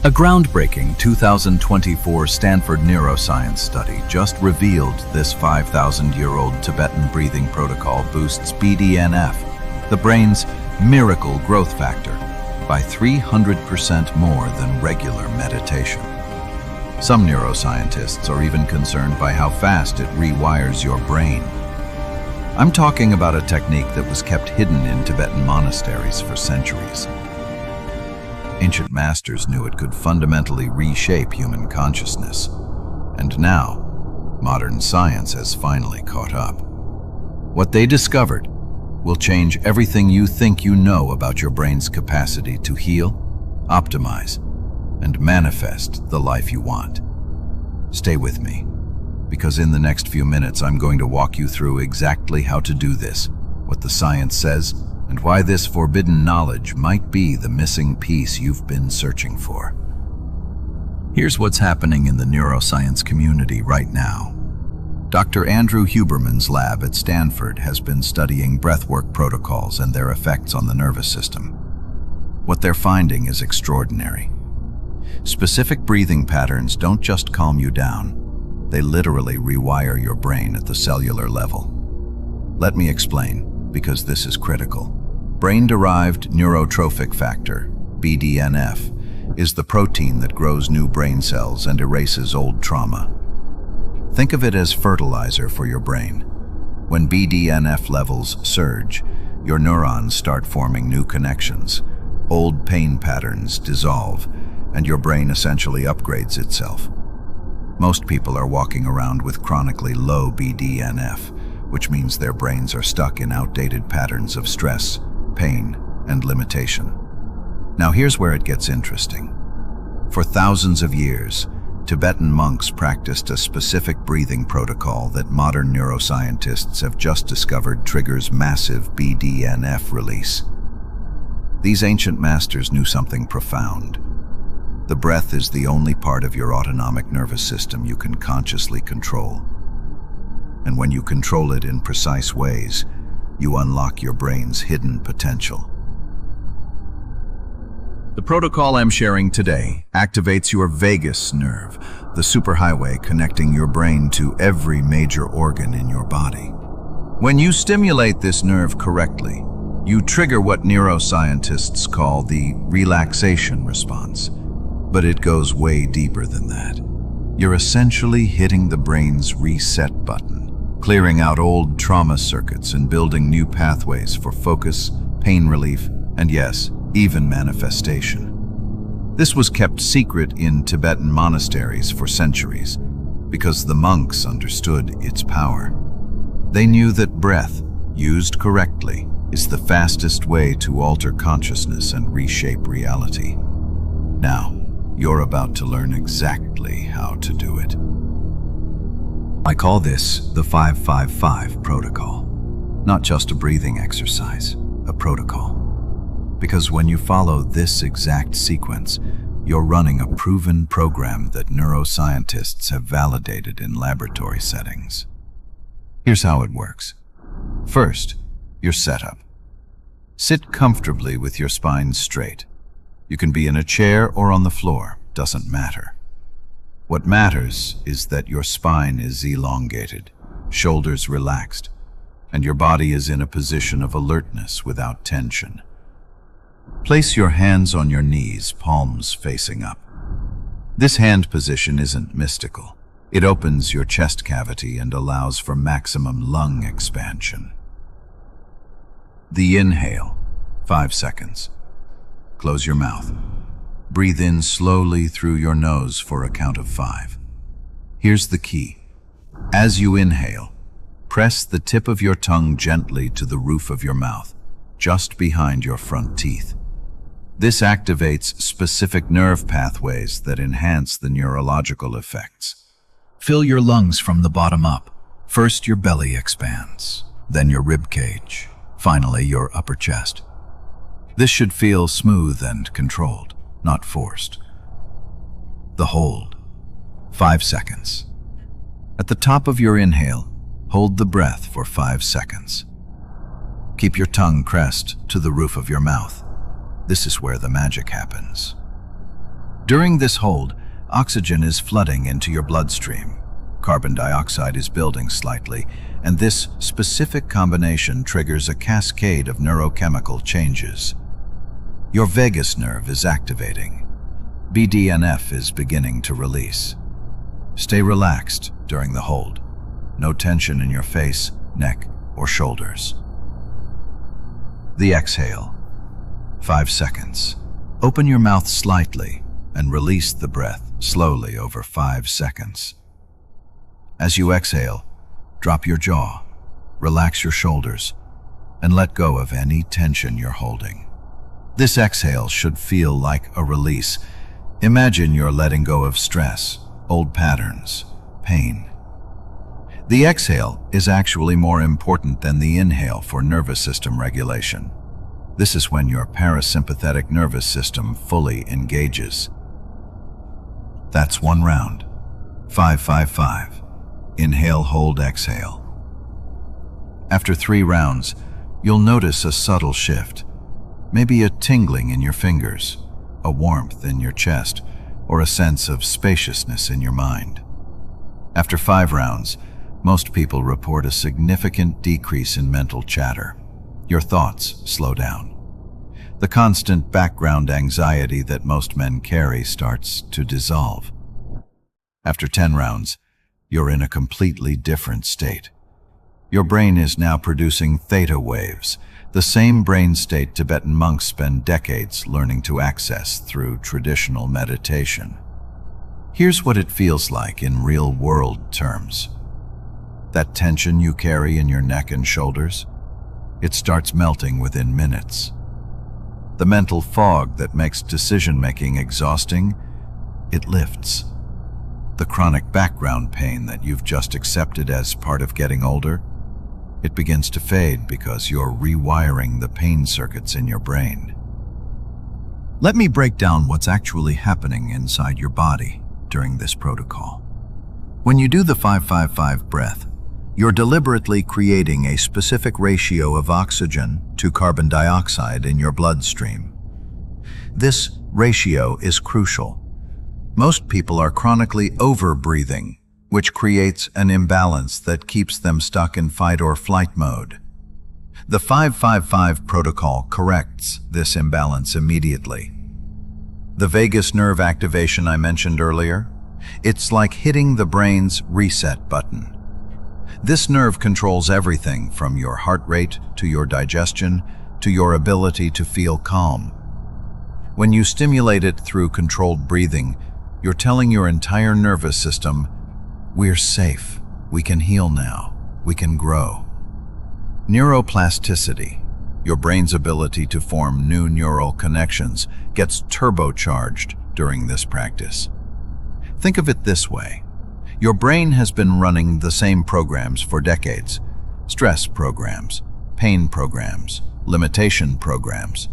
A groundbreaking 2024 Stanford Neuroscience study just revealed this 5,000-year-old Tibetan breathing protocol boosts BDNF, the brain's miracle growth factor, by 300% more than regular meditation. Some neuroscientists are even concerned by how fast it rewires your brain. I'm talking about a technique that was kept hidden in Tibetan monasteries for centuries. Ancient masters knew it could fundamentally reshape human consciousness. And now, modern science has finally caught up. What they discovered will change everything you think you know about your brain's capacity to heal, optimize, and manifest the life you want. Stay with me, because in the next few minutes I'm going to walk you through exactly how to do this, what the science says, and why this forbidden knowledge might be the missing piece you've been searching for. Here's what's happening in the neuroscience community right now. Dr. Andrew Huberman's lab at Stanford has been studying breathwork protocols and their effects on the nervous system. What they're finding is extraordinary. Specific breathing patterns don't just calm you down, they literally rewire your brain at the cellular level. Let me explain, because this is critical. Brain-derived neurotrophic factor, BDNF, is the protein that grows new brain cells and erases old trauma. Think of it as fertilizer for your brain. When BDNF levels surge, your neurons start forming new connections. Old pain patterns dissolve, and your brain essentially upgrades itself. Most people are walking around with chronically low BDNF, which means their brains are stuck in outdated patterns of stress, pain, and limitation. Now here's where it gets interesting. For thousands of years, Tibetan monks practiced a specific breathing protocol that modern neuroscientists have just discovered triggers massive BDNF release. These ancient masters knew something profound. The breath is the only part of your autonomic nervous system you can consciously control. And when you control it in precise ways, you unlock your brain's hidden potential. The protocol I'm sharing today activates your vagus nerve, the superhighway connecting your brain to every major organ in your body. When you stimulate this nerve correctly, you trigger what neuroscientists call the relaxation response. But it goes way deeper than that. You're essentially hitting the brain's reset button, clearing out old trauma circuits and building new pathways for focus, pain relief, and yes, even manifestation. This was kept secret in Tibetan monasteries for centuries because the monks understood its power. They knew that breath, used correctly, is the fastest way to alter consciousness and reshape reality. Now, you're about to learn exactly how to do it. I call this the 5-5-5 protocol. Not just a breathing exercise, a protocol. Because when you follow this exact sequence, you're running a proven program that neuroscientists have validated in laboratory settings. Here's how it works. First, your setup. Sit comfortably with your spine straight. You can be in a chair or on the floor, doesn't matter. What matters is that your spine is elongated, shoulders relaxed, and your body is in a position of alertness without tension. Place your hands on your knees, palms facing up. This hand position isn't mystical. It opens your chest cavity and allows for maximum lung expansion. The inhale, 5 seconds. Close your mouth. Breathe in slowly through your nose for a count of 5. Here's the key. As you inhale, press the tip of your tongue gently to the roof of your mouth, just behind your front teeth. This activates specific nerve pathways that enhance the neurological effects. Fill your lungs from the bottom up. First, your belly expands, then your rib cage, finally your upper chest. This should feel smooth and controlled, not forced. The hold, 5 seconds. At the top of your inhale, hold the breath for 5 seconds. Keep your tongue pressed to the roof of your mouth. This is where the magic happens. During this hold, oxygen is flooding into your bloodstream. Carbon dioxide is building slightly, and this specific combination triggers a cascade of neurochemical changes. Your vagus nerve is activating. BDNF is beginning to release. Stay relaxed during the hold. No tension in your face, neck, or shoulders. The exhale. 5 seconds. Open your mouth slightly and release the breath slowly over 5 seconds. As you exhale, drop your jaw, relax your shoulders, and let go of any tension you're holding. This exhale should feel like a release. Imagine you're letting go of stress, old patterns, pain. The exhale is actually more important than the inhale for nervous system regulation. This is when your parasympathetic nervous system fully engages. That's 1 round. 5-5-5. Inhale, hold, exhale. After 3 rounds, you'll notice a subtle shift. Maybe a tingling in your fingers, a warmth in your chest, or a sense of spaciousness in your mind. After 5 rounds, most people report a significant decrease in mental chatter. Your thoughts slow down. The constant background anxiety that most men carry starts to dissolve. After 10 rounds, you're in a completely different state. Your brain is now producing theta waves, the same brain state Tibetan monks spend decades learning to access through traditional meditation. Here's what it feels like in real-world terms. That tension you carry in your neck and shoulders, it starts melting within minutes. The mental fog that makes decision-making exhausting, it lifts. The chronic background pain that you've just accepted as part of getting older, it begins to fade because you're rewiring the pain circuits in your brain. Let me break down what's actually happening inside your body during this protocol. When you do the 5-5-5 breath, you're deliberately creating a specific ratio of oxygen to carbon dioxide in your bloodstream. This ratio is crucial. Most people are chronically over-breathing, which creates an imbalance that keeps them stuck in fight or flight mode. The 5-5-5 protocol corrects this imbalance immediately. The vagus nerve activation I mentioned earlier, it's like hitting the brain's reset button. This nerve controls everything from your heart rate to your digestion to your ability to feel calm. When you stimulate it through controlled breathing, you're telling your entire nervous system, we're safe, we can heal now, we can grow. Neuroplasticity, your brain's ability to form new neural connections, gets turbocharged during this practice. Think of it this way. Your brain has been running the same programs for decades. Stress programs, pain programs, limitation programs.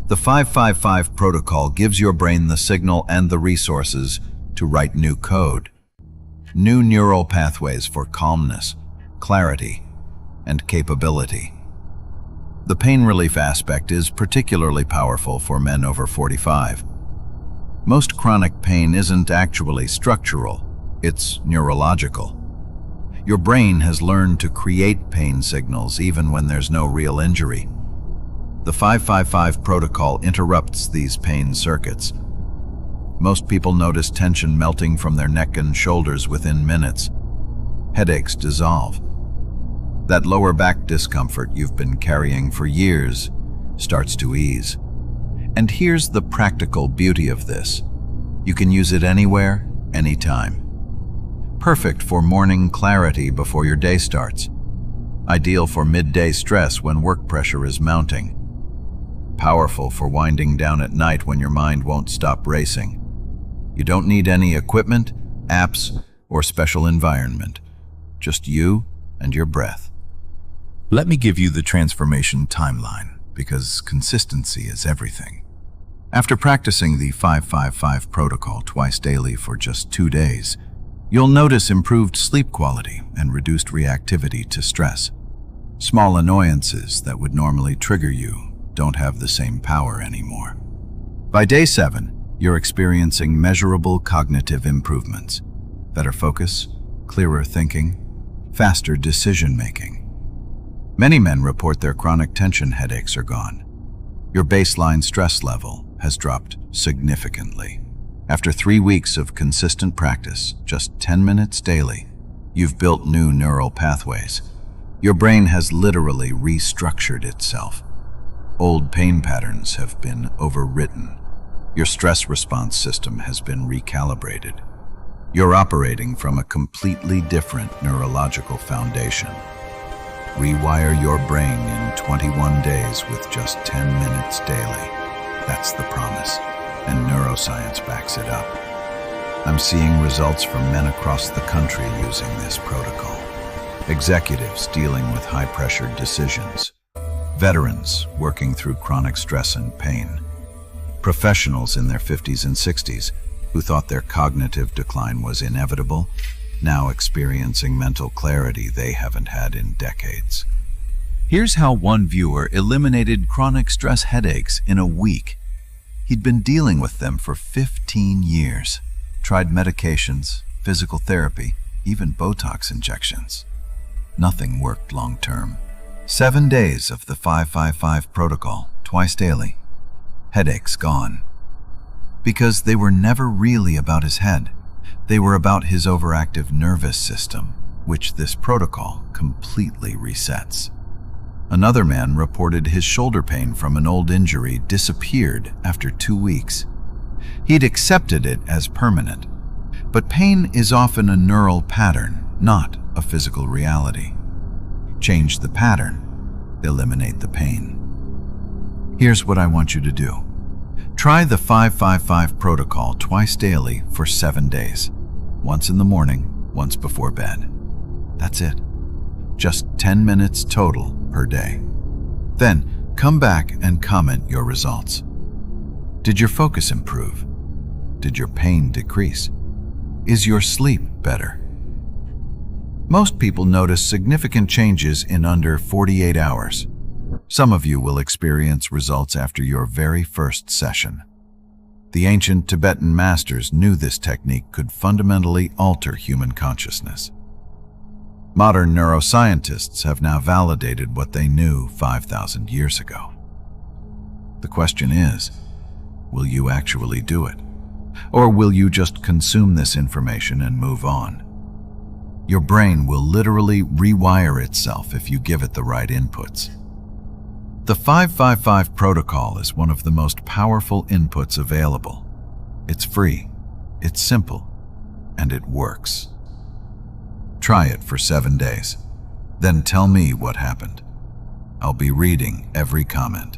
The 5-5-5 protocol gives your brain the signal and the resources to write new code. New neural pathways for calmness, clarity, and capability. The pain relief aspect is particularly powerful for men over 45. Most chronic pain isn't actually structural. It's neurological. Your brain has learned to create pain signals even when there's no real injury. The 5-5-5 protocol interrupts these pain circuits. Most people notice tension melting from their neck and shoulders within minutes. Headaches dissolve. That lower back discomfort you've been carrying for years starts to ease. And here's the practical beauty of this. You can use it anywhere, anytime. Perfect for morning clarity before your day starts. Ideal for midday stress when work pressure is mounting. Powerful for winding down at night when your mind won't stop racing. You don't need any equipment, apps, or special environment. Just you and your breath. Let me give you the transformation timeline, because consistency is everything. After practicing the 5-5-5 protocol twice daily for just 2 days, you'll notice improved sleep quality and reduced reactivity to stress. Small annoyances that would normally trigger you don't have the same power anymore. By day 7, you're experiencing measurable cognitive improvements, better focus, clearer thinking, faster decision-making. Many men report their chronic tension headaches are gone. Your baseline stress level has dropped significantly. After 3 weeks of consistent practice, just 10 minutes daily, you've built new neural pathways. Your brain has literally restructured itself. Old pain patterns have been overwritten. Your stress response system has been recalibrated. You're operating from a completely different neurological foundation. Rewire your brain in 21 days with just 10 minutes daily. That's the promise, and neuroscience backs it up. I'm seeing results from men across the country using this protocol. Executives dealing with high-pressure decisions. Veterans working through chronic stress and pain. Professionals in their 50s and 60s who thought their cognitive decline was inevitable, now experiencing mental clarity they haven't had in decades. Here's how one viewer eliminated chronic stress headaches in a week. He'd been dealing with them for 15 years. Tried medications, physical therapy, even Botox injections. Nothing worked long term. 7 days of the 5-5-5 protocol, twice daily. Headaches gone. Because they were never really about his head. They were about his overactive nervous system, which this protocol completely resets. Another man reported his shoulder pain from an old injury disappeared after 2 weeks. He'd accepted it as permanent. But pain is often a neural pattern, not a physical reality. Change the pattern, eliminate the pain. Here's what I want you to do. Try the 5-5-5 protocol twice daily for 7 days. Once in the morning, once before bed. That's it. Just 10 minutes total per day. Then, come back and comment your results. Did your focus improve? Did your pain decrease? Is your sleep better? Most people notice significant changes in under 48 hours. Some of you will experience results after your very first session. The ancient Tibetan masters knew this technique could fundamentally alter human consciousness. Modern neuroscientists have now validated what they knew 5,000 years ago. The question is, will you actually do it? Or will you just consume this information and move on? Your brain will literally rewire itself if you give it the right inputs. The 5-5-5 protocol is one of the most powerful inputs available. It's free, it's simple, and it works. Try it for 7 days. Then tell me what happened. I'll be reading every comment.